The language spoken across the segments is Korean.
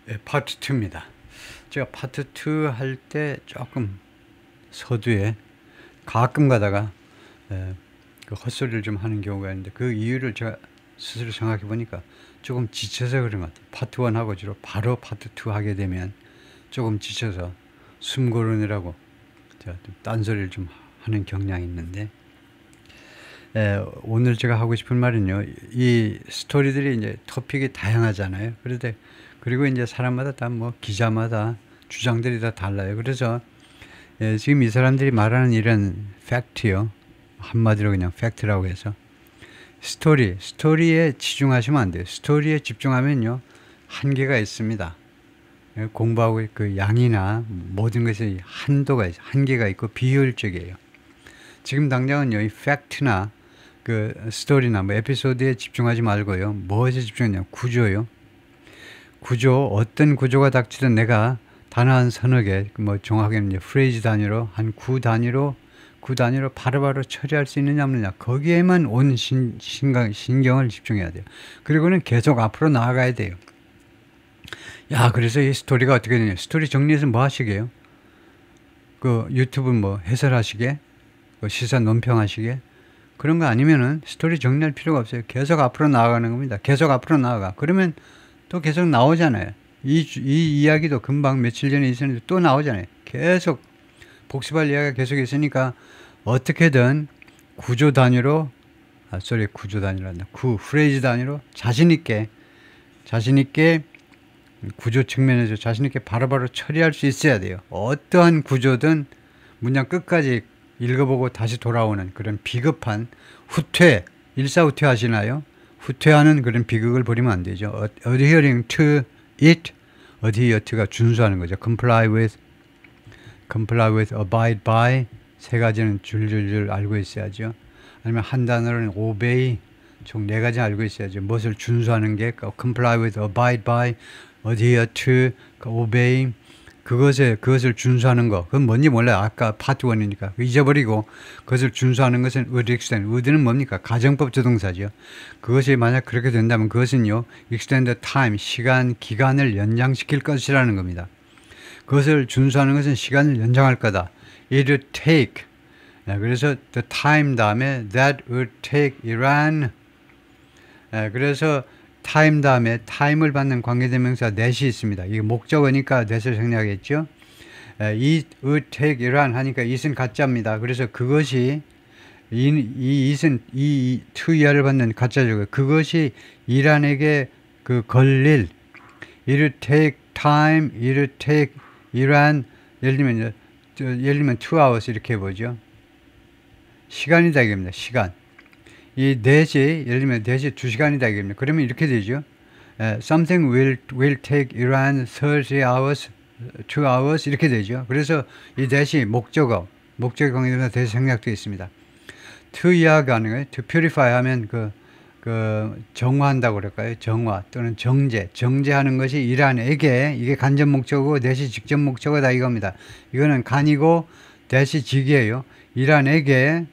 예, 파트 2입니다. 제가 파트 2 할 때 조금 서두에 가끔 가다가 그 헛소리를 좀 하는 경우가 있는데, 그 이유를 제가 스스로 생각해 보니까 조금 지쳐서 그런 것 같아요. 파트 1 하고 주로 바로 파트 2 하게 되면 조금 지쳐서 숨 고르느라고 제가 좀 딴소리를 좀 하는 경향이 있는데, 오늘 제가 하고 싶은 말은요, 이 스토리들이 이제 토픽이 다양하잖아요. 그리고 이제 사람마다 다 뭐 기자마다 주장들이 다 달라요. 그래서 지금 이 사람들이 말하는 이런 팩트요, 한마디로 그냥 팩트라고 해서 스토리에 치중하시면 안 돼요. 스토리에 집중하면요 한계가 있습니다. 공부하고 그 양이나 모든 것에 한계가 있고 비효율적이에요. 지금 당장은요, 이 팩트나 그 스토리나 뭐 에피소드에 집중하지 말고요, 무엇에 집중하냐, 구조요. 어떤 구조가 닥치든 내가 단어 한 서너 개, 뭐 정확하게는 이제 프레이즈 단위로 한 구 단위로 바로바로 처리할 수 있느냐 없느냐, 거기에만 온 신경을 집중해야 돼요. 그리고는 계속 앞으로 나아가야 돼요. 그래서 이 스토리가 어떻게 되냐, 스토리 정리해서 뭐 하시게요? 그 유튜브 뭐 해설하시게, 시사 논평하시게, 그런 거 아니면은 스토리 정리할 필요가 없어요. 계속 앞으로 나아가는 겁니다. 계속 앞으로 나아가. 그러면 또 계속 나오잖아요. 이 이야기도 금방 며칠 전에 있었는데 또 나오잖아요. 계속 복습할 이야기가 계속 있으니까 어떻게든 구조 단위로, 프레이즈 단위로 자신있게 구조 측면에서 자신있게 바로바로 처리할 수 있어야 돼요. 어떠한 구조든 문장 끝까지 읽어보고 다시 돌아오는 그런 비겁한 일사후퇴 하시나요? 후퇴하는 그런 비극을 벌이면 안 되죠. adhering to it, adhere to가 준수하는 거죠. comply with, abide by, 세 가지는 줄줄줄 알고 있어야죠. 아니면 한 단어로는 obey, 총 네 가지 알고 있어야죠. 무엇을 준수하는 게 comply with, abide by, adhere to, obey, 그것을 준수하는 거, 그건 뭔지 몰라요. 아까 파트 1이니까 잊어버리고, 그것을 준수하는 것은 extend 는 뭡니까? 가정법 조동사죠. 그것이 만약 그렇게 된다면 그것은요, extend time, 기간을 연장시킬 것이라는 겁니다. 그것을 준수하는 것은 시간을 연장할 거다. It would take, 그래서 the time 다음에 that would take Iran, 그래서 time 다음에 time을 받는 관계대명사 that이 있습니다. 이게 목적어니까 that을 생략했죠. it would take Iran 하니까 it은 가짜입니다. 그래서 그것이 it은 to 이하를 받는 가짜죠. 그것이 이란에게 걸릴, it would take time, it would take Iran, 예를 들면 2 hours 이렇게 해보죠. 시간이다 이겁니다. 시간. 이 넷이, 예를 들면 넷이 2시간이다 이겁니다. 그러면 이렇게 되죠. Something will take Iran 30 hours, 2 hours 이렇게 되죠. 그래서 이 넷이 목적어 관계대명사 대시 생략되어 있습니다. to 이하가 가능해요. to purify 하면 정화한다고 그럴까요? 정화 또는 정제하는 것이 이란에게, 이게 간접 목적어고 넷이 직접 목적어다 이겁니다. 이거는 간이고 넷이 직이에요. 이란에게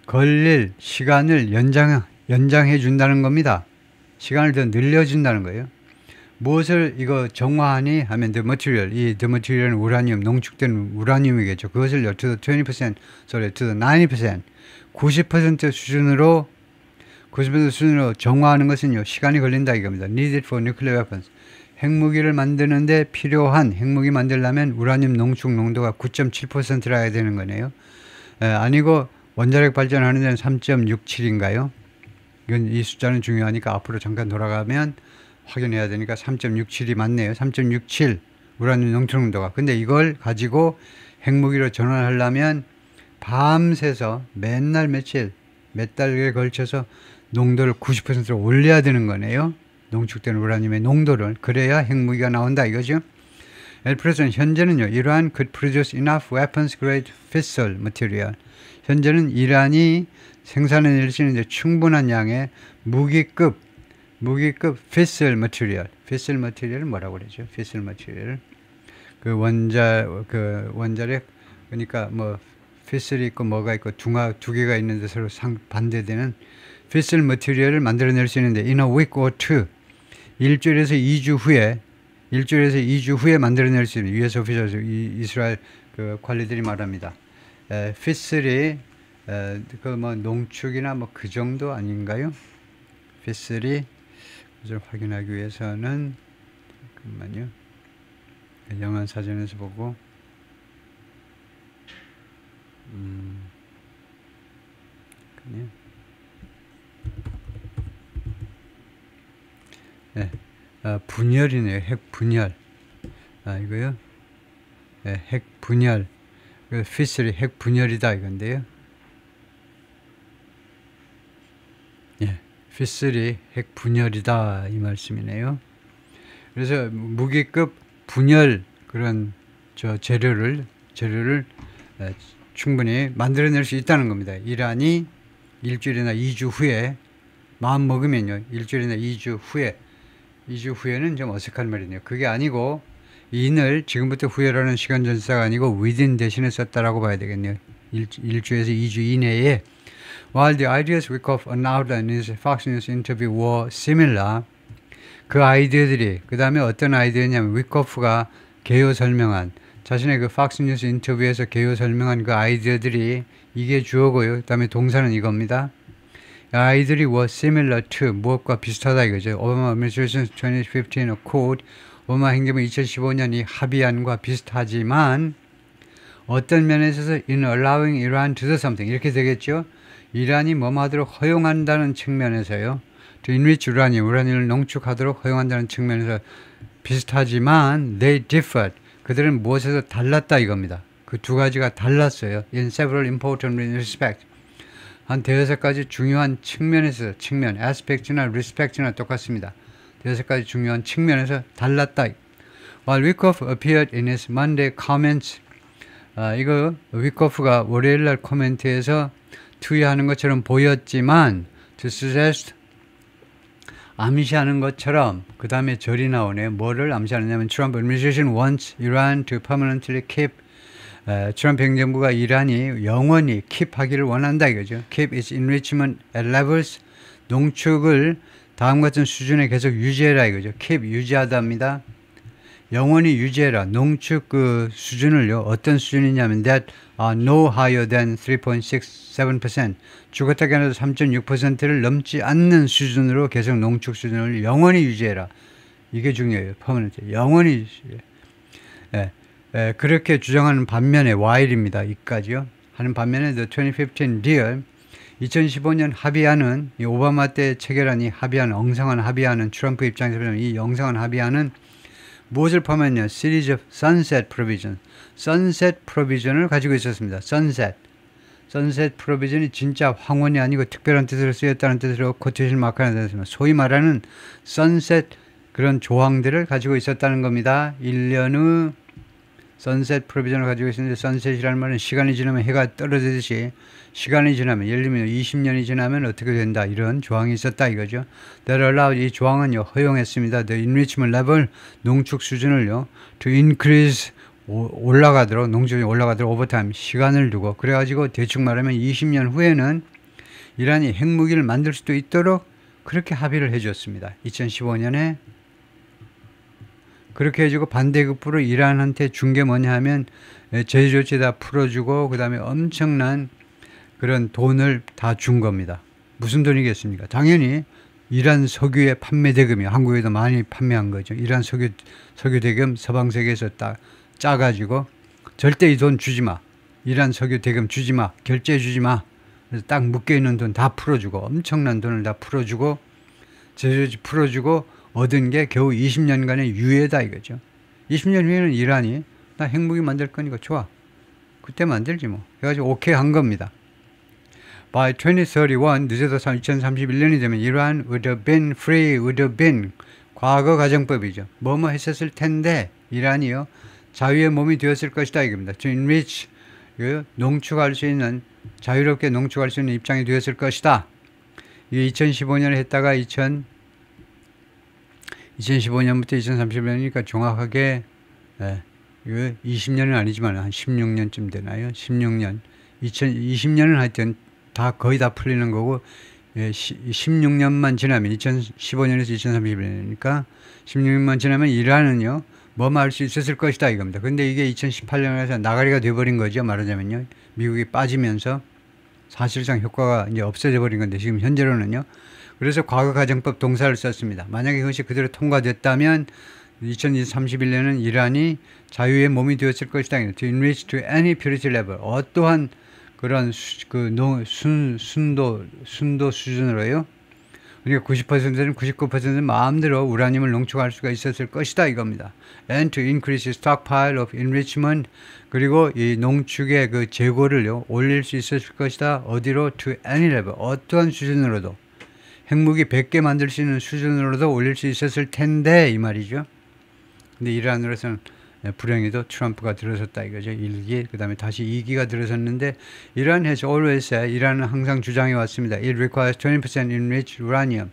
걸릴 시간을 연장해 준다는 겁니다. 시간을 더 늘려준다는 거예요. 무엇을 이거 정화하니 하면 the material은 우라늄, 농축된 우라늄이겠죠. 그것을 to the 20%, to the 90%, 90% 수준으로 정화하는 것은요, 시간이 걸린다 이겁니다. Needed for nuclear weapons. 핵무기를 만드는데 필요한, 핵무기 만들려면 우라늄 농축 농도가 9.7%라 해야 되는 거네요. 아니고 원자력 발전하는 데는 3.67인가요? 이 숫자는 중요하니까 앞으로 잠깐 돌아가면 확인해야 되니까 3.67이 맞네요. 3.67 우라늄 농축 농도가. 근데 이걸 가지고 핵무기로 전환하려면 밤새서 맨날 몇 달에 걸쳐서 농도를 90%로 올려야 되는 거네요. 농축된 우라늄의 농도를. 그래야 핵무기가 나온다 이거죠. 현재는요, 이란 could produce enough weapons grade fissile material. 현재는 이란이 생산해낼 수 있는 충분한 양의 무기급 fissile material은 뭐라고 그러죠? fissile material. 원자력, 그러니까 뭐 fissile 있고 뭐가 있고 두 개가 있는데 서로 반대되는 fissile material을 만들어낼 수 있는데 in a week or two, 일주일에서 2주 후에 만들어낼 수 있는 US 오피셜 이스라엘 그 관리들이 말합니다. 피슬이 그 뭐 농축이나 뭐 그 정도 아닌가요? 피슬이 그것을 확인하기 위해서는 잠깐만요. 영한 사전에서 보고 그냥 네, 분열이네요. 핵 분열. 이거요. 네, 핵 분열. 피슬이 핵 분열이다 이건데요. 예, 피슬이 핵 분열이다 이 말씀이네요. 그래서 무기급 분열 그런 재료를 충분히 만들어낼 수 있다는 겁니다. 이란이 일주일이나 2주 후에 마음 먹으면요. 일주일이나 2주 후에는 좀 어색한 말이네요. 그게 아니고 in을 지금부터 후에라는 시간 전사가 아니고 within 대신에 썼다라고 봐야 되겠네요. 일주에서 2주 이내에 While the ideas Wyckoff outlined in his Fox News interview were similar, 그 아이디어들이 그 다음에 어떤 아이디어냐면 위코프가 개요 설명한 자신의 그 Fox News 인터뷰에서 개요 설명한 그 아이디어들이 이게 주어고요. 그 다음에 동사는 이겁니다. 아이들이 were similar to 무엇과 비슷하다 이거죠. 오바마 administration 2015 accord 오바마 행정부 2015년이 합의안과 비슷하지만 어떤 면에 있어서 in allowing Iran to do something 이렇게 되겠죠. 이란이 뭐뭐 하도록 허용한다는 측면에서요. to enrich 우라늄을 농축하도록 허용한다는 측면에서 비슷하지만 they differed. 그들은 무엇에서 달랐다 이겁니다. 그 두 가지가 달랐어요. in several important respects. 한 대여섯 가지 중요한 측면에서 aspect나 respect나 똑같습니다. 대여섯 가지 중요한 측면에서 달랐다. While Wyckoff appeared in his Monday comments, 이거 위코프가 월요일날 코멘트에서 투의하는 것처럼 보였지만 to suggest 암시하는 것처럼 그 다음에 절이 나오네요. 뭐를 암시하느냐면 Trump administration wants Iran to permanently keep 트럼프 행정부가 이란이 영원히 keep하기를 원한다 이거죠. keep its enrichment at levels 농축을 다음 같은 수준에 계속 유지해라 이거죠. keep 유지하다입니다. 영원히 유지해라. 농축 그 수준을요. 어떤 수준이냐면 that no higher than 3.67% 죽었다 깨어나도 3.6%를 넘지 않는 수준으로 계속 농축 수준을 영원히 유지해라. 이게 중요해요. permanent. 영원히 유지해. 그렇게 주장하는 반면에 while입니다. 이까지요. 하는 반면에 the 2015 deal 2015년 합의안은 이 오바마 때 체결한 이 합의안, 엉성한 합의안은 트럼프 입장에서 보면 이 엉성한 합의안은 무엇을 포함했냐? Series of sunset provision. sunset provision을 가지고 있었습니다. sunset provision이 진짜 황혼이 아니고 특별한 뜻으로 쓰였다는 뜻으로 코테이션 마크가 되었습니다. 소위 말하는 sunset 그런 조항들을 가지고 있었다는 겁니다. 1년 후 sunset provision을 가지고 있었는데 sunset이라는 말은 시간이 지나면 해가 떨어지듯이 시간이 지나면 예를 들면 20년이 지나면 어떻게 된다 이런 조항이 있었다 이거죠. That allowed 이 조항은요 허용했습니다. The enrichment level 농축 수준을요 to increase 올라가도록 농축이 올라가도록 over time 시간을 두고 그래가지고 대충 말하면 20년 후에는 이란이 핵무기를 만들 수도 있도록 그렇게 합의를 해줬습니다. 2015년에 그렇게 해주고 반대급부로 이란한테 준 게 뭐냐 하면 제재 조치 다 풀어주고 그 다음에 엄청난 그런 돈을 다 준 겁니다. 무슨 돈이겠습니까? 당연히 이란 석유의 판매 대금이 한국에도 많이 판매한 거죠. 이란 석유 대금 서방 세계에서 딱 짜가지고 절대 이 돈 주지 마. 이란 석유 대금 주지 마. 결제 주지 마. 그래서 딱 묶여있는 돈 다 풀어주고 엄청난 돈을 다 풀어주고 제재 조치 풀어주고 얻은 게 겨우 20년간의 유예다 이거죠. 20년 후에는 이란이 나 핵무기 만들 거니까 좋아. 그때 만들지 뭐. 그래가지고 오케이 한 겁니다. By 2031, 늦어도 2031년이 되면 Iran would have been free, would have been 과거 가정법이죠. 뭐뭐 했었을 텐데 이란이요. 자유의 몸이 되었을 것이다 이겁니다. To enrich, 농축할 수 있는 자유롭게 농축할 수 있는 입장이 되었을 것이다. 이게 2015년에 했다가 2015년부터 2031년이니까 정확하게 20년은 아니지만 한 16년쯤 되나요? 16년. 2020년은 하여튼 거의 다 풀리는 거고 16년만 지나면 2015년에서 2031년이니까 16년만 지나면 이란은요 뭐만 할 수 있었을 것이다 이겁니다. 근데 이게 2018년에서 나가리가 돼버린 거죠. 말하자면요 미국이 빠지면서 사실상 효과가 이제 없어져 버린 건데 지금 현재로는요. 그래서 과거가정법 동사를 썼습니다. 만약에 그것이 그대로 통과됐다면 2031년은 이란이 자유의 몸이 되었을 것이다. To enrich to any purity level. 어떠한 그런 순도 수준으로요. 그러니까 90%는 99%는 마음대로 우라늄을 농축할 수가 있었을 것이다 이겁니다. And to increase stockpile of enrichment. 그리고 이 농축의 그 재고를요 올릴 수 있었을 것이다. 어디로? To any level. 어떠한 수준으로도. 핵무기 100개 만들 수 있는 수준으로도 올릴 수 있었을 텐데 이 말이죠. 근데 이란으로서는 불행히도 트럼프가 들어섰다 이거죠. 1기, 그 다음에 다시 2기가 들어섰는데 이란 has always said, 이란은 항상 주장해 왔습니다. It requires 20% enriched uranium.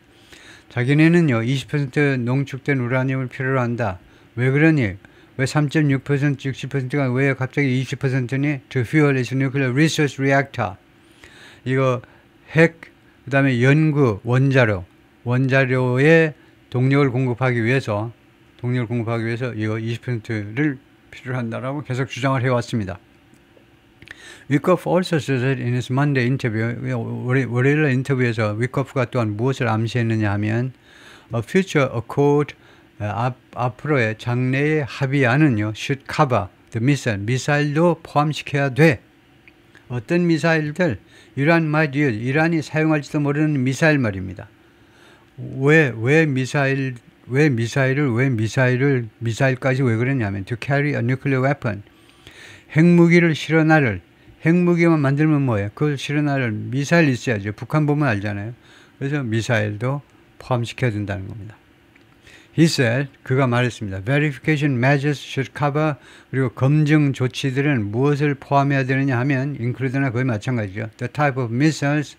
자기네는요 20% 농축된 우라늄을 필요로 한다. 왜 그러니? 왜 3.6%, 60%가 왜 갑자기 20%니? To fuel its nuclear research reactor. 이거 핵, 그 다음에 연구, 원자료의 동력을 공급하기 위해서 이거 20%를 필요로 한다라고 계속 주장을 해왔습니다. 위커프 also said in his Monday interview, 월요일 인터뷰에서 위커프가 또한 무엇을 암시했느냐 하면 a future accord, 앞으로의 장래의 합의안은요 should cover the missile, 미사일도 포함시켜야 돼. 어떤 미사일들? 이란 might use, 이란이 사용할지도 모르는 미사일 말입니다. 왜 미사일까지 왜 그랬냐면 to carry a nuclear weapon. 핵무기를 실어나를, 핵무기만 만들면 뭐예요? 그걸 실어나를 미사일 있어야죠. 북한 보면 알잖아요. 그래서 미사일도 포함시켜야 된다는 겁니다. He said, 그가 말했습니다. Verification measures should cover, 그리고 검증 조치들은 무엇을 포함해야 되느냐 하면 include나 거의 마찬가지죠. The type of missiles,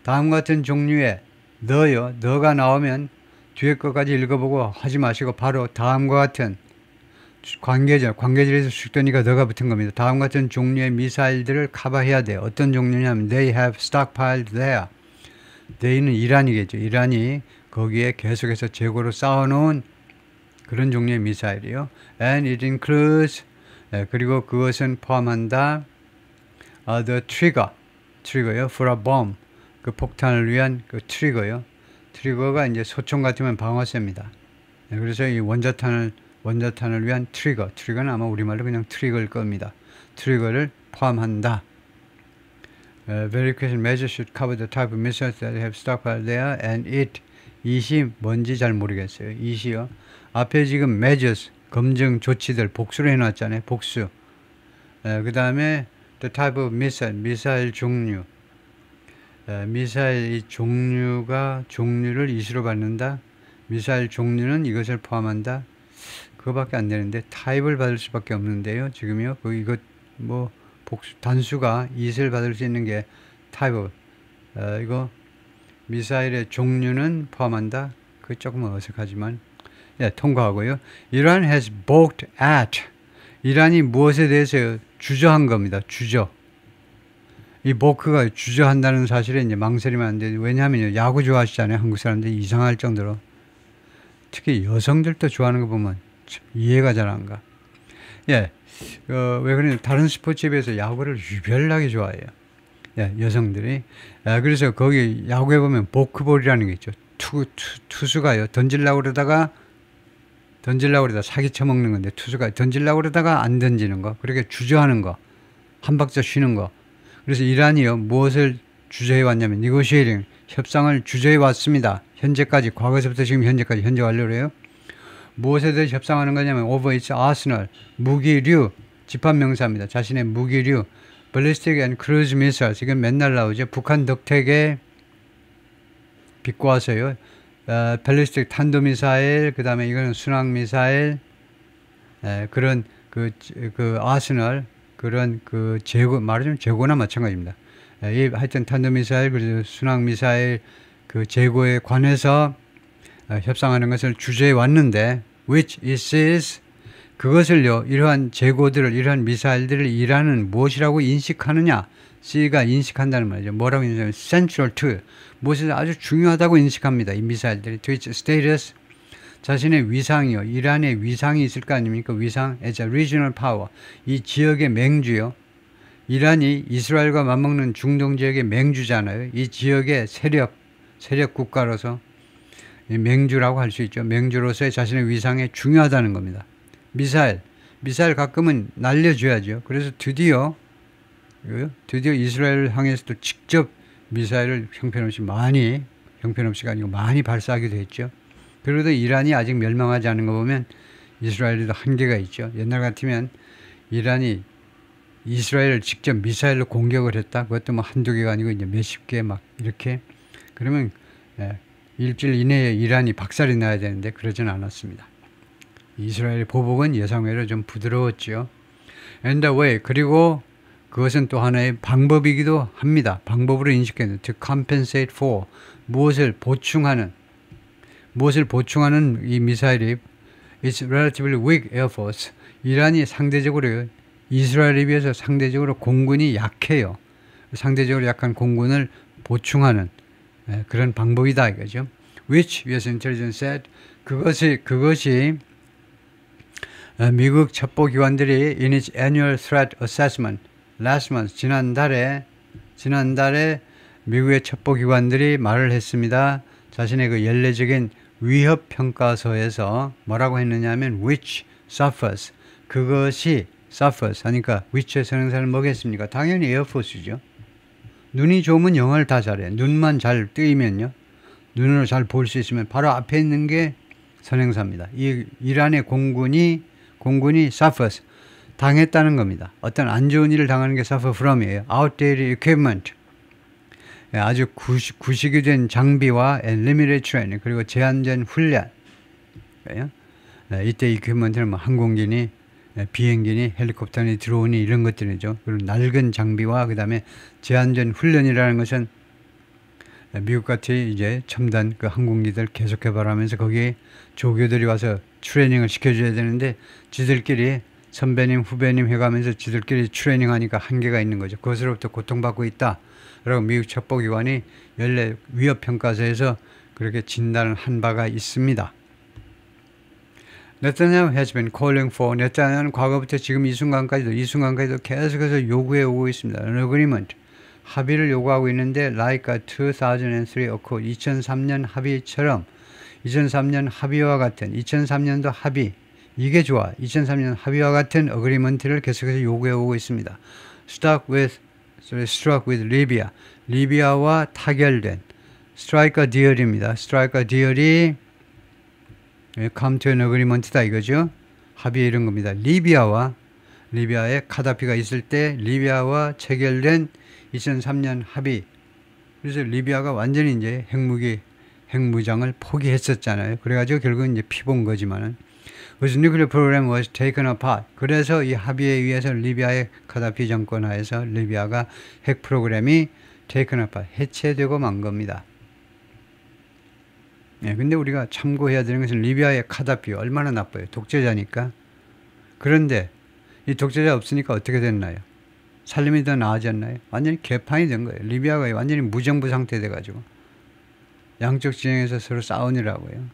다음 같은 종류의 너가 나오면 뒤에 것까지 읽어보고 하지 마시고 바로 다음과 같은 관계절에서 숙되니까 너가 붙은 겁니다. 다음 같은 종류의 미사일들을 커버해야 돼요. 어떤 종류냐면 they have stockpiled there. they는 이란이겠죠. 이란이 거기에 계속해서 재고로 쌓아놓은 그런 종류의 미사일이요. And it includes, 그리고 그것은 포함한다. The trigger요. For a bomb. 그 폭탄을 위한 그 트리거요. 트리거가 이제 소총 같으면 방어쇠입니다. 그래서 이 원자탄을 위한 트리거는 아마 우리말로 그냥 트리거일 겁니다. 트리거를 포함한다. Verification measures should cover the type of missiles that have stockpiled there, and it이 뭔지 잘 모르겠어요. it이요. 앞에 지금 measures, 검증 조치들 복수로 해놨잖아요. 복수. 그 다음에 the type of missile, 미사일 종류. 미사일 종류를 이시로 받는다. 미사일 종류는 이것을 포함한다. 그거밖에 안 되는데 타입을 받을 수밖에 없는데요. 지금요. 이거 뭐 단수가 it을 받을 수 있는 게 타입. 이거 미사일의 종류는 포함한다. 그 조금 어색하지만 통과하고요. Iran has balked at. 이란이 무엇에 대해서 주저한 겁니다. 이 보크가 주저한다는 사실에 이제 망설이면 안 돼요. 왜냐하면 야구 좋아하시잖아요. 한국 사람들이 이상할 정도로. 특히 여성들도 좋아하는 거 보면 참 이해가 잘 안 가. 왜 그러냐. 다른 스포츠에 비해서 야구를 유별나게 좋아해요. 여성들이. 그래서 거기 야구에 보면 보크볼이라는 게 있죠. 투수가요. 던지려고 그러다가 사기 쳐먹는 건데 투수가 던지려고 그러다가 안 던지는 거. 그렇게 주저하는 거. 한 박자 쉬는 거. 그래서 이란이요. 무엇을 주저해 왔냐면 negotiating, 협상을 주저해 왔습니다. 현재까지, 과거에서부터 지금 현재까지, 현재 완료를 해요. 무엇에 대해 협상하는 거냐면 over its arsenal, 무기류, 집합명사입니다. 자신의 무기류, ballistic and cruise missiles, 이건 맨날 나오죠. 북한 덕택에 비꼬아서요. ballistic 탄도미사일, 그 다음에 이거는 순항미사일, 그런 그 아스널, 그런 그 재고, 말하자면 재고나 마찬가지입니다. 하여튼 탄도미사일, 그리고 순항미사일 그 재고에 관해서 협상하는 것을 주저해 왔는데, which is, 그것을요, 이러한 재고들을, 이러한 미사일들을 이란은 무엇이라고 인식하느냐? C가 인식한다는 말이죠. 뭐라고 인식하냐면 central to, 무엇이 아주 중요하다고 인식합니다. 이 미사일들이. to its status, 자신의 위상이요. 이란의 위상이 있을 거 아닙니까? 위상, as a regional power. 이 지역의 맹주요. 이란이 이스라엘과 맞먹는 중동 지역의 맹주잖아요. 이 지역의 세력 국가로서 맹주라고 할 수 있죠. 맹주로서의 자신의 위상에 중요하다는 겁니다. 미사일 가끔은 날려줘야죠. 그래서 드디어 이스라엘을 향해서도 직접 미사일을 형편없이가 아니고 많이 발사하기도 했죠. 그래도 이란이 아직 멸망하지 않은 거 보면 이스라엘에도 한계가 있죠. 옛날 같으면 이란이 이스라엘을 직접 미사일로 공격을 했다. 그것도 뭐 한두 개가 아니고 이제 몇십 개 막 이렇게. 그러면 일주일 이내에 이란이 박살이 나야 되는데 그러진 않았습니다. 이스라엘의 보복은 예상외로 좀 부드러웠죠. And the way, 그리고 그것은 또 하나의 방법이기도 합니다. 방법으로 인식해야 to compensate for, 무엇을 보충하는 이 미사일이 It's relatively weak air force. 이란이 상대적으로 이스라엘에 비해서 상대적으로 공군이 약해요. 상대적으로 약한 공군을 보충하는 그런 방법이다 이거죠. Which US intelligence said, 그것이 미국 첩보기관들이 in its annual threat assessment last month, 지난달에 미국의 첩보기관들이 말을 했습니다. 자신의 그 연례적인 위협 평가서에서 뭐라고 했느냐면 which suffers, 그것이 suffers 하니까 which의 선행사를 뭐겠습니까? 당연히 에어포스죠. 눈이 좋으면 영어를 다 잘해. 눈만 잘 뜨이면요, 눈으로 잘 볼 수 있으면 바로 앞에 있는 게 선행사입니다. 이 이란의 공군이 suffers, 당했다는 겁니다. 어떤 안 좋은 일을 당하는 게 suffer from이에요. outdated equipment, 아주 구식이 된 장비와 limited training, 그리고 제한된 훈련. 이때 equipment는 뭐 항공기니 비행기니 헬리콥터니 드론이 이런 것들이죠. 그리고 낡은 장비와 그 다음에 제한된 훈련이라는 것은 미국같이 이제 첨단 그 항공기들 계속 개발하면서 거기에 조교들이 와서 트레이닝을 시켜줘야 되는데 지들끼리 선배님 후배님 해가면서 지들끼리 트레이닝하니까 한계가 있는 거죠. 그것으로부터 고통받고 있다 라고 미국 첩보기관이 연례 위협평가서에서 그렇게 진단을 한 바가 있습니다. 네타냐후 has been calling for, 네타냐후는 과거부터 지금 이 순간까지도 계속해서 요구해 오고 있습니다. An agreement, 합의를 요구하고 있는데 like 2003 accord, 2003년 합의처럼 2003년 합의와 같은 2003년도 합의, 이게 좋아. 2003년 합의와 같은 agreement를 계속해서 요구해 오고 있습니다. struck with Libya, 리비아와 타결된 strike a deal입니다. strike a deal이 come to an agreement다 이거죠. 합의 이런 겁니다. 리비아에 카다피가 있을 때 리비아와 체결된 2003년 합의. 그래서 리비아가 완전히 이제 핵무장을 포기했었잖아요. 그래가지고 결국은 이제 피본 거지만은. 그래서 nuclear program was taken apart. 그래서 이 합의에 의해서 리비아의 카다피 정권 하에서 리비아가 핵 프로그램이 taken apart, 해체되고 만 겁니다. 근데 우리가 참고해야 되는 것은 리비아의 카다피 얼마나 나빠요. 독재자니까. 그런데 이 독재자 없으니까 어떻게 됐나요? 살림이 더 나아졌나요? 완전히 개판이 된 거예요. 리비아가 완전히 무정부 상태 돼가지고 양쪽 진영에서 서로 싸우느라고요.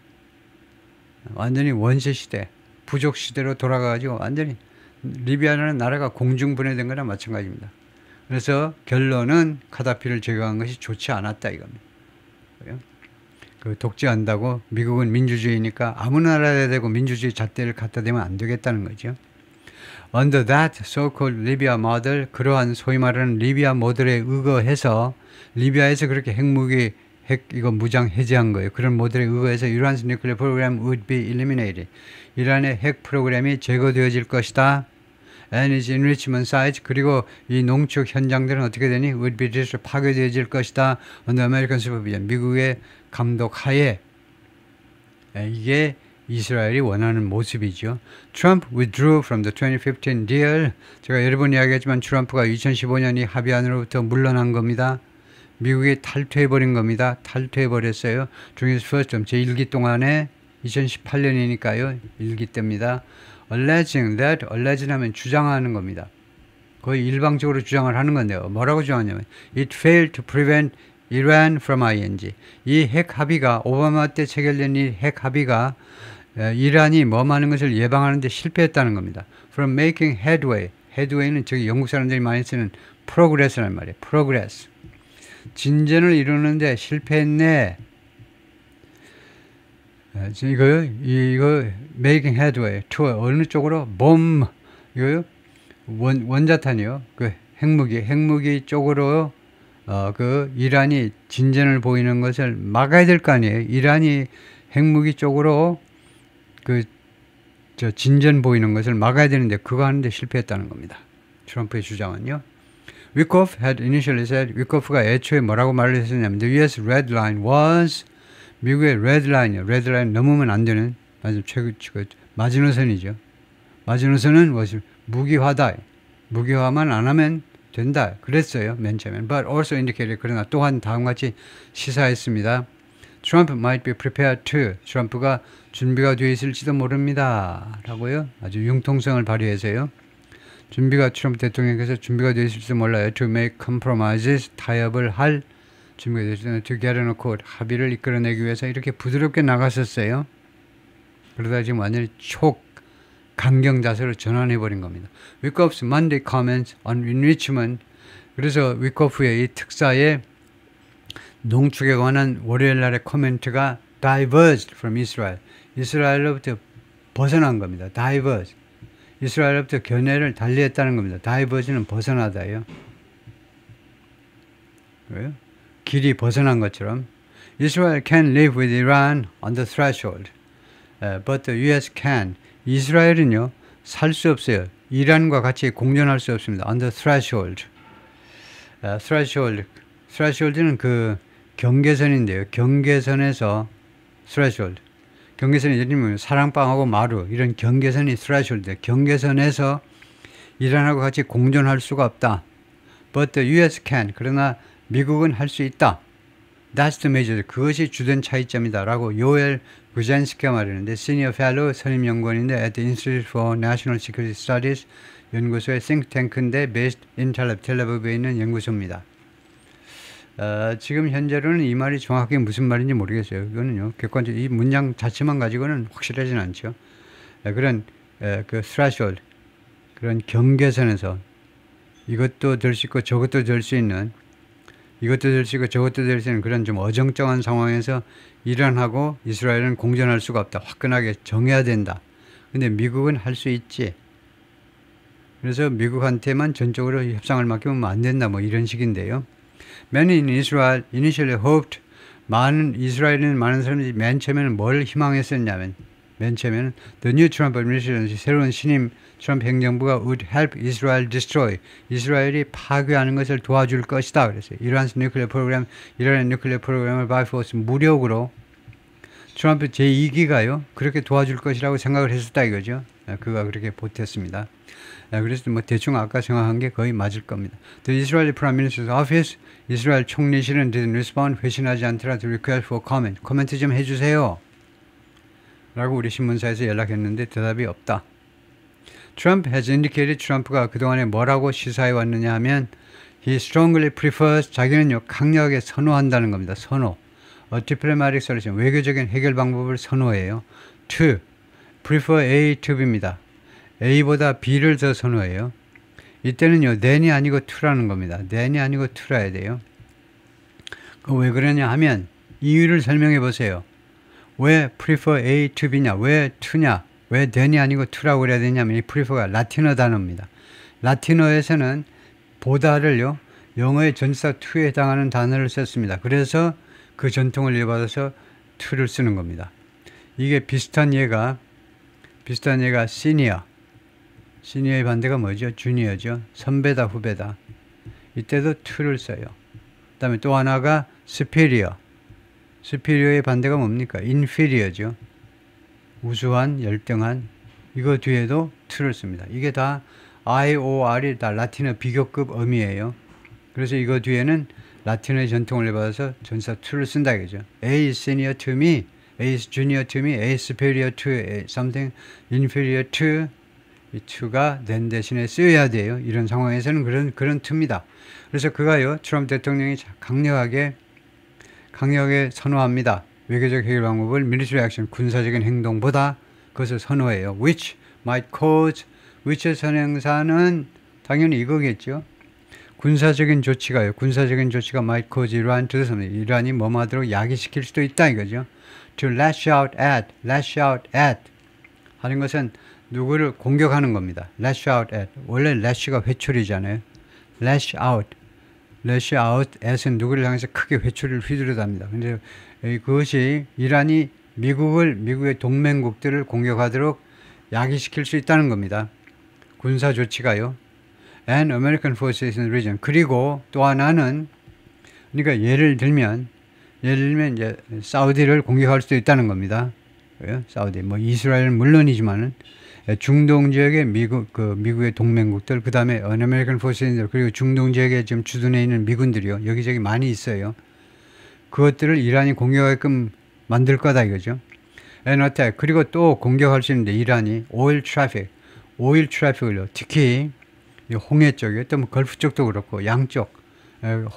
완전히 원시 시대, 부족 시대로 돌아가가지고 완전히 리비아라는 나라가 공중분해된 거나 마찬가지입니다. 그래서 결론은 카다피를 제거한 것이 좋지 않았다 이겁니다. 그 독재한다고 미국은 민주주의니까 아무 나라에 대고 민주주의 잣대를 갖다 대면 안 되겠다는 거죠. Under that so-called Libya model, 그러한 소위 말하는 리비아 모델에 의거해서 리비아에서 그렇게 이거 무장 해제한 거예요. 그런 모델에 의거해서 Iran's nuclear program would be eliminated. 이란의 핵 프로그램이 제거되어질 것이다. And its enrichment sites, 그리고 이 농축 현장들은 어떻게 되니? would be destroyed, 파괴되어질 것이다. Under American supervision, 미국의 감독 하에. 이게 이스라엘이 원하는 모습이죠. Trump withdrew from the 2015 deal. 제가 여러 번 이야기했지만 트럼프가 2015년 이 합의안으로부터 물러난 겁니다. 미국이 탈퇴해버린 겁니다. 탈퇴해버렸어요. 중에서 first term, 제1기 동안에 2018년이니까요. 1기 때입니다. Alleging that, alleging 하면 주장하는 겁니다. 거의 일방적으로 주장을 하는 건데요. 뭐라고 주장하냐면 It failed to prevent Iran from ING. 이 핵 합의가 오바마 때 체결된 이 핵 합의가 이란이 뭐하는 것을 예방하는 데 실패했다는 겁니다. From making headway. headway는 저기 영국 사람들이 많이 쓰는 progress라는 말이에요. progress. 진전을 이루는데 실패했네. 이거 making headway to 어느 쪽으로 bomb 이거요 원자탄이요. 그 핵무기 쪽으로 그 이란이 진전을 보이는 것을 막아야 될 거 아니에요. 이란이 핵무기 쪽으로 저 진전 보이는 것을 막아야 되는데 그거 하는데 실패했다는 겁니다. 트럼프의 주장은요. Wickoff had initially said, 위코프가 애초에 뭐라고 말을 했었냐면 The U.S. red line was 미국의 red line이요. red line 넘으면 안 되는 마지노선이죠. 마지노선은 무기화다. 무기화만 안 하면 된다. 그랬어요. 맨 처음엔. But also indicated 그러나 또한 다음같이 시사했습니다. Trump might be prepared to. 트럼프가 준비가 되어 있을지도 모릅니다. 라고요. 아주 융통성을 발휘해서요. 트럼프 대통령께서 준비가 되어 있을지도 몰라요. To make compromises. 타협을 할 준비가 되어 있을지도 to get on a code. 합의를 이끌어내기 위해서 이렇게 부드럽게 나갔었어요. 그러다 지금 완전히 강경 자세로 전환해버린 겁니다. Wickoff's Monday comments on enrichment. 그래서 위코프의 이 특사의 농축에 관한 월요일 날의 코멘트가 diverged from Israel. 이스라엘로부터 벗어난 겁니다. diverge. 이스라엘로부터 견해를 달리했다는 겁니다. diverge는 벗어나다예요. 왜요? 길이 벗어난 것처럼. Israel can live with Iran on the threshold. But the U.S. can. 이스라엘은요, 살 수 없어요. 이란과 같이 공존할 수 없습니다. On the threshold. threshold는 그 경계선인데요. 경계선에서 threshold. 경계선이 예를 들면 사랑방하고 마루 이런 경계선이 threshold. 경계선에서 이란하고 같이 공존할 수가 없다. But the U.S. can. 그러나 미국은 할 수 있다. That's the major. 그것이 주된 차이점이다. 라고 요엘 부잔스키가 말했는데 Senior Fellow 선임연구원인데 at the Institute for National Security Studies 연구소의 think tank인데 based in 텔아비브에 있는 연구소입니다. 지금 현재로는 이 말이 정확하게 무슨 말인지 모르겠어요. 이거는요, 객관적으로 이 문장 자체만 가지고는 확실하진 않죠. 그런 그 threshold, 그런 경계선에서 이것도 될 수 있고 저것도 될 수 있는, 이것도 될 수 있고 저것도 될 수 있는 그런 좀 어정쩡한 상황에서 이란하고 이스라엘은 공존할 수가 없다. 화끈하게 정해야 된다. 근데 미국은 할 수 있지. 그래서 미국한테만 전적으로 협상을 맡기면 안 된다. 뭐 이런 식인데요. Many in Israel initially hoped. 이스라엘에는 많은 사람들이 맨 처음에는 뭘 희망했었냐면, 맨 처음에는 the new Trump administration, 새로운 신임 트럼프 행정부가 would help Israel destroy. 이스라엘이 파괴하는 것을 도와줄 것이다. 그랬어요. 이란의 뉴클리어 프로그램을 by force, 무력으로 트럼프 제2기가요. 그렇게 도와줄 것이라고 생각을 했었다 이거죠. 그가 그렇게 보탰습니다. 그래서 뭐 대충 아까 생각한 게 거의 맞을 겁니다. The Israeli Prime Minister's Office, 이스라엘 총리실은 didn't respond, 회신하지 않더라. To request for comment. 코멘트 좀 해주세요. 라고 우리 신문사에서 연락했는데 대답이 없다. Trump has indicated, 트럼프가 그동안에 뭐라고 시사해 왔느냐 하면 he strongly prefers, 자기는요 강력하게 선호한다는 겁니다. 선호. A diplomatic solution, 외교적인 해결 방법을 선호해요. To, prefer A to B입니다. A보다 B를 더 선호해요. 이때는요 then이 아니고 to라는 겁니다. then이 아니고 to라 해야 돼요. 왜 그러냐 하면 이유를 설명해 보세요. 왜 prefer A to B냐? 왜 to냐? 왜 then이 아니고 to라고 그래야 되냐면 이 prefer가 라틴어 단어입니다. 라틴어에서는 보다를요 영어의 전치사 to에 해당하는 단어를 썼습니다. 그래서 그 전통을 이어받아서 to를 쓰는 겁니다. 이게 비슷한 예가 시니어의 반대가 뭐죠? 주니어죠. 선배다, 후배다. 이때도 to를 써요. 그 다음에 또 하나가 superior의 반대가 뭡니까? inferior죠. 우수한, 열등한. 이거 뒤에도 to를 씁니다. 이게 다 IOR이 다 라틴어 비교급 어미예요. 그래서 이거 뒤에는 라틴어의 전통을 받아서 전사 to를 쓴다 이거죠. A is senior to me, A is junior to me, A is superior to something, inferior to 이 to가 then 대신에 쓰여야 돼요. 이런 상황에서는 그런 to입니다. 그래서 그가요, 트럼프 대통령이 강력하게 선호합니다. 외교적 해결 방법을 military action, 군사적인 행동보다 그것을 선호해요. which might cause, which의 선행사는 당연히 이거겠죠. 군사적인 조치가요. 군사적인 조치가 might cause Iran to do something. 이란이 뭐하도록 야기시킬 수도 있다 이거죠. To lash out at 하는 것은 누구를 공격하는 겁니다. lash out at. 원래 lash가 회초리잖아요. lash out at은 누구를 향해서 크게 회초리를 휘두르답니다. 근데 그것이 이란이 미국의 동맹국들을 공격하도록 야기시킬 수 있다는 겁니다. 군사 조치가요. And American forces in the region. 그리고 또 하나는, 그러니까 예를 들면 이제 사우디를 공격할 수도 있다는 겁니다. 사우디, 뭐 이스라엘은 물론이지만은 중동 지역의 미국의 동맹국들, 그 다음에 American forces, 그리고 중동 지역에 지금 주둔해 있는 미군들이요. 여기저기 많이 있어요. 그것들을 이란이 공격하게끔 만들 거다 이거죠. And attack. 그리고 또 공격할 수 있는데 이란이 오일 트래픽을요. 특히 홍해 쪽에, 또 뭐 걸프 쪽도 그렇고 양쪽,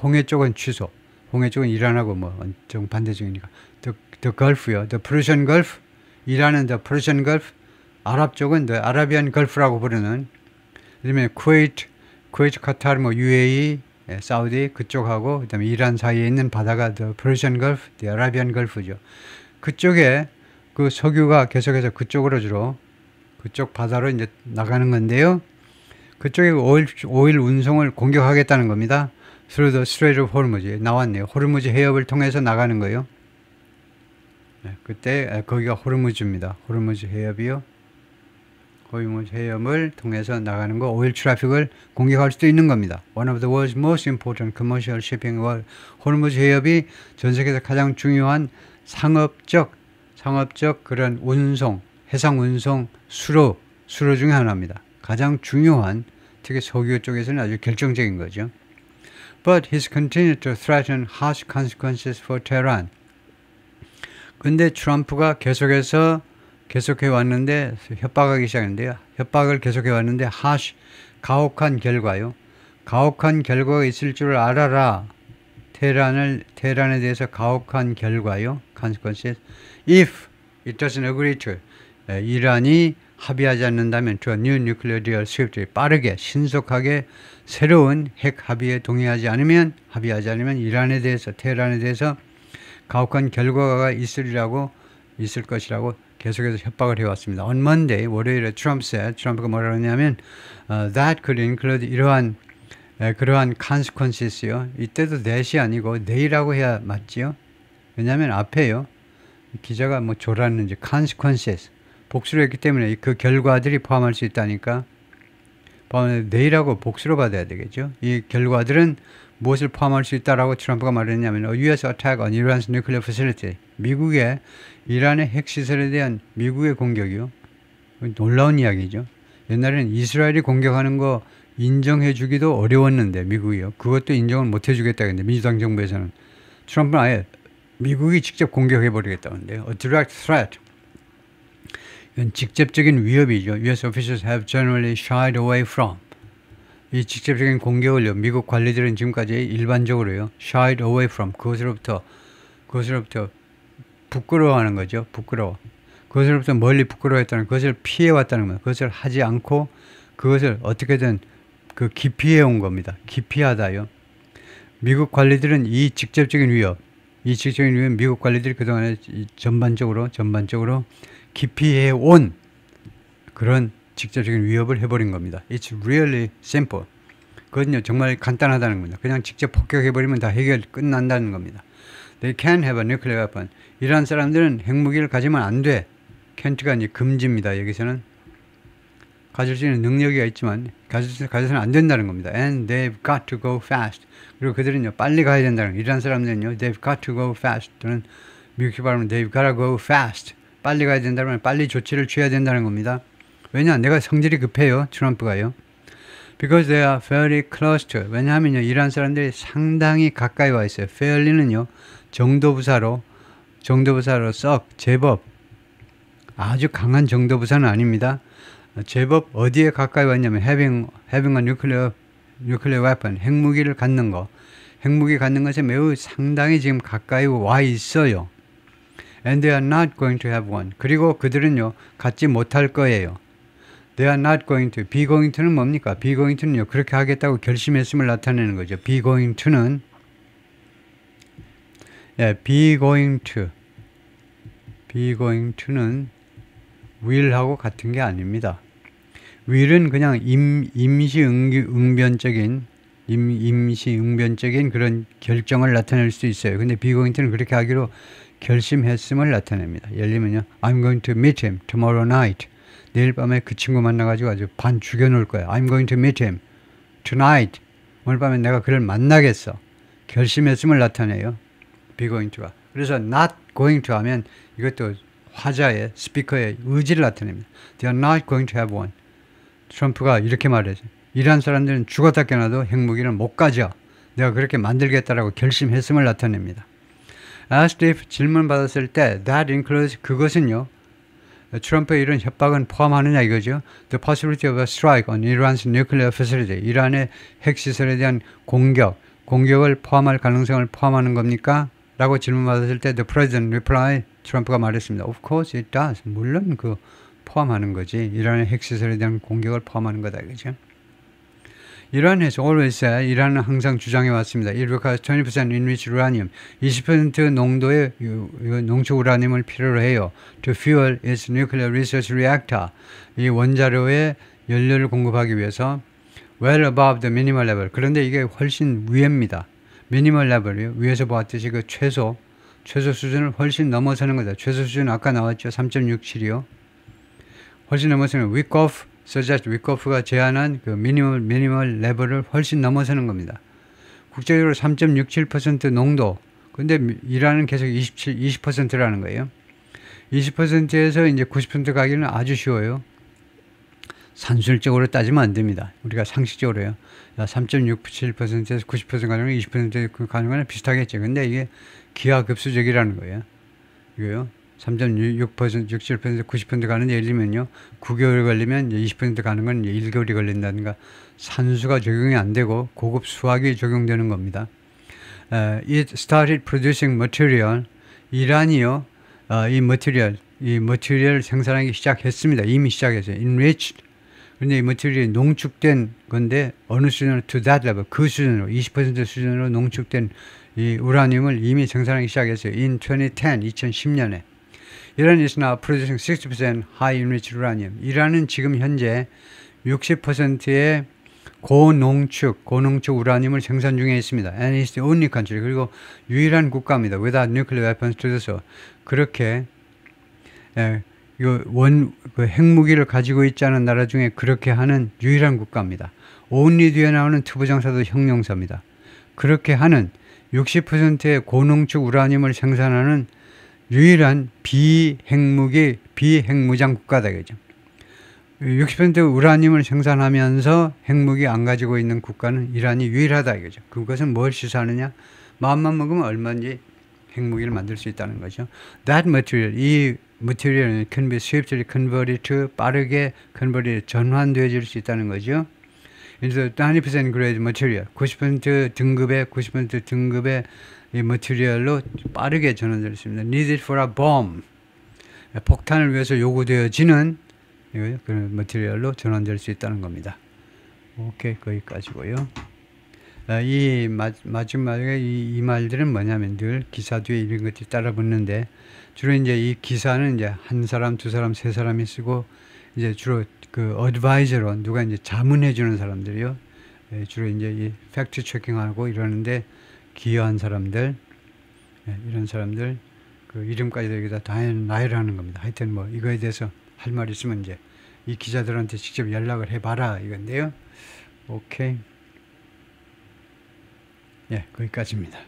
홍해 쪽은 취소, 홍해 쪽은 이란하고 뭐 좀 반대쪽이니까 the Gulf요, the Persian Gulf, 이란은 the Persian Gulf, 아랍 쪽은 the Arabian Gulf라고 부르는, 그다음에 쿠웨이트, 카타르, 뭐 UAE, 사우디 그쪽하고 그다음에 이란 사이에 있는 바다가 the Persian Gulf, the Arabian Gulf죠. 그쪽에 그 석유가 계속해서 그쪽으로 주로 그쪽 바다로 이제 나가는 건데요. 그쪽에 오일 운송을 공격하겠다는 겁니다. Through the Strait of Hormuz. 나왔네요. 호르무즈 해협을 통해서 나가는 거예요. 네, 그때 거기가 호르무즈입니다. 호르무즈 해협이요. 호르무즈 해협을 통해서 나가는 거, 오일 트래픽을 공격할 수도 있는 겁니다. One of the world's most important commercial shipping. 호르무즈 해협이 전 세계에서 가장 중요한 상업적 그런 운송, 해상 운송 수로 중에 하나입니다. 가장 중요한, 특히 석유 쪽에서는 아주 결정적인 거죠. But he's continued to threaten harsh consequences for Tehran. 근데 트럼프가 계속해 왔는데, 협박하기 시작했는데요. 협박을 계속해 왔는데, 가혹한 결과요. 가혹한 결과가 있을 줄 알아라. 테헤란에 대해서 가혹한 결과요. consequences. If it doesn't agree to. 이란이 합의하지 않는다면 to a new nuclear deal swiftly, 빠르게 신속하게 새로운 핵 합의에 동의하지 않으면 이란에 대해서, 테헤란에 대해서 가혹한 결과가 있을 것이라고 계속해서 협박을 해왔습니다. On Monday, 월요일에 트럼프가 뭐라고 했냐면 that could include 그러한 consequences요. 이때도 that이 아니고 they라고 해야 맞지요. 왜냐하면 앞에요. 기자가 뭐 졸았는지 consequences 복수로 했기 때문에 그 결과들이 포함할 수 있다니까 they라고 복수로 받아야 되겠죠. 이 결과들은 무엇을 포함할 수 있다라고 트럼프가 말했냐면 US attack on Iran's nuclear facility. 미국의 이란의 핵시설에 대한 미국의 공격이요. 놀라운 이야기죠. 옛날에는 이스라엘이 공격하는 거 인정해 주기도 어려웠는데 미국이요. 그것도 인정을 못 해주겠다 근데 민주당 정부에서는. 트럼프는 아예 미국이 직접 공격해 버리겠다는데요. A direct threat. 이건 직접적인 위협이죠. US officials have generally shied away from. 이 직접적인 공격을요. 미국 관리들은 지금까지 일반적으로요. shied away from. 그것으로부터 부끄러워하는 거죠. 부끄러워. 그것으로부터 멀리 부끄러워했다는, 그것을 피해왔다는 거예요. 그것을 하지 않고 그것을 어떻게든 기피해온 겁니다. 기피하다요. 미국 관리들은 이 직접적인 위협 미국 관리들이 그동안에 전반적으로 기피해온 그런 직접적인 위협을 해버린 겁니다. It's really simple. 그거는요, 정말 간단하다는 겁니다. 그냥 직접 폭격해버리면 다 끝난다는 겁니다. They can't have a nuclear weapon. 이란 사람들은 핵무기를 가지면 안 돼. can't가 이제 금지입니다. 여기서는 가질 수 있는 능력이 있지만 가져서는 안 된다는 겁니다. And they've got to go fast. 그리고 그들은요, 빨리 가야 된다는 거예요. 이란 사람들은요, they've got to go fast. 또는 미국식 발음은 they've got to go fast. 빨리 가야 된다면 빨리 조치를 취해야 된다는 겁니다. 왜냐? 내가 성질이 급해요. 트럼프가요. Because they are fairly close to. 왜냐하면요, 이란 사람들이 상당히 가까이 와 있어요. fairly는요, 정도부사로 제법 아주 강한 정도부사는 아닙니다. 제법 어디에 가까이 왔냐면 having a nuclear weapon, 핵무기를 갖는 거. 핵무기 갖는 것에 매우 상당히 지금 가까이 와 있어요. And they are not going to have one. 그리고 그들은요, 갖지 못할 거예요. They are not going to. be going to는 뭡니까? be going to는요, 그렇게 하겠다고 결심했음을 나타내는 거죠. be going to는, be going to. be going to는 will하고 같은 게 아닙니다. will은 그냥 임시 응변적인 그런 결정을 나타낼 수 있어요. 근데 be going to는 그렇게 하기로 결심했음을 나타냅니다. 예를 들면요, I'm going to meet him tomorrow night. 내일 밤에 그 친구 만나가지고 아주 반 죽여놓을 거야. I'm going to meet him tonight. 오늘 밤에 내가 그를 만나겠어. 결심했음을 나타내요. be going to가. 그래서 not going to 하면 이것도 화자의 스피커의 의지를 나타냅니다. They are not going to have one. 트럼프가 이렇게 말했어요. 이란 사람들은 죽었다 깨어나도 핵무기는 못 가져. 내가 그렇게 만들겠다라고 결심했음을 나타냅니다. Asked if 질문 받았을 때 that includes 그것은요. 트럼프의 이런 협박은 포함하느냐 이거죠. The possibility of a strike on Iran's nuclear facility. 이란의 핵시설에 대한 공격을 포함할 가능성을 포함하는 겁니까? 라고 질문받았을 때 the president replied, 트럼프가 말했습니다. Of course it does. 물론 그 포함하는 거지. 이란의 핵시설에 대한 공격을 포함하는 거다 이거죠. 이란 has always said, 이란은 항상 주장해 왔습니다. It requires 20% enriched uranium. 20% 농도의 농축 우라늄을 필요로 해요. To fuel its nuclear research reactor. 이 원자로에 연료를 공급하기 위해서 well above the minimal level. 그런데 이게 훨씬 위입니다. minimal level이요. 위에서 보았듯이 그 최소 수준을 훨씬 넘어서는 거다. 최소 수준 아까 나왔죠. 3.67이요. 훨씬 넘어서는 위코프가 제안한 그 미니멀 레벨을 훨씬 넘어서는 겁니다. 국제적으로 3.67% 농도. 근데 이란은 계속 20%라는 거예요. 20%에서 이제 90% 가기는 아주 쉬워요. 산술적으로 따지면 안 됩니다. 우리가 상식적으로요. 3.67%에서 90% 가는 건 20% 가는 거는 비슷하겠죠. 근데 이게 기하급수적이라는 거예요. 이거요. 3.66%, 67%, 90% 가는데 예를 들면요. 9개월 걸리면 20% 가는 건 1개월이 걸린다든가 산수가 적용이 안 되고 고급 수학이 적용되는 겁니다. It started producing material. 이란이요. 이 머티리얼 생산하기 시작했습니다. 이미 시작했어요. Enriched. 그런데 이 머티리얼이 농축된 건데 어느 수준으로 to that level. 그 수준으로 20% 수준으로 농축된 이 우라늄을 이미 생산하기 시작했어요. In 2010년에. 이란 is now producing 60% high enriched uranium. 이란은 지금 현재 60%의 고농축 우라늄을 생산 중에 있습니다. And it's the only country. 그리고 유일한 국가입니다. Without nuclear weapons to do so. 그렇게 그 핵무기를 가지고 있지 않은 나라 중에 그렇게 하는 유일한 국가입니다. only 뒤에 나오는 투부정사도 형용사입니다. 그렇게 하는 60%의 고농축 우라늄을 생산하는 유일한 비핵무장 국가다 이거죠. 60% 우라늄을 생산하면서 핵무기 안 가지고 있는 국가는 이란이 유일하다 이거죠. 그것은 뭘 시사하느냐? 마음만 먹으면 얼마든지 핵무기를 만들 수 있다는 거죠. That material, 이 material은 can be swiftly converted to, 빠르게 전환되어질 수 있다는 거죠. 그래서 90% grade material, 90% 등급의 이 material로 빠르게 전환될 수 있습니다. Needed for a bomb, 폭탄을 위해서 요구되어지는 그런 material로 전환될 수 있다는 겁니다. 오케이, 거기까지고요. 이 마지막에 이 말들은 뭐냐면 늘 기사 뒤에 이런 것들이 따라 붙는데 주로 이제 이 기사는 이제 한 사람, 두 사람, 세 사람이 쓰고 이제 주로 그 어드바이저로 누가 이제 자문해 주는 사람들이요. 주로 이제 이 팩트 체킹하고 이러는데 기여한 사람들, 이런 사람들 그 이름까지 여기다 다 나열하는 겁니다. 하여튼 뭐 이거에 대해서 할 말 있으면 이제 이 기자들한테 직접 연락을 해봐라 이건데요. 오케이. 예, 거기까지입니다.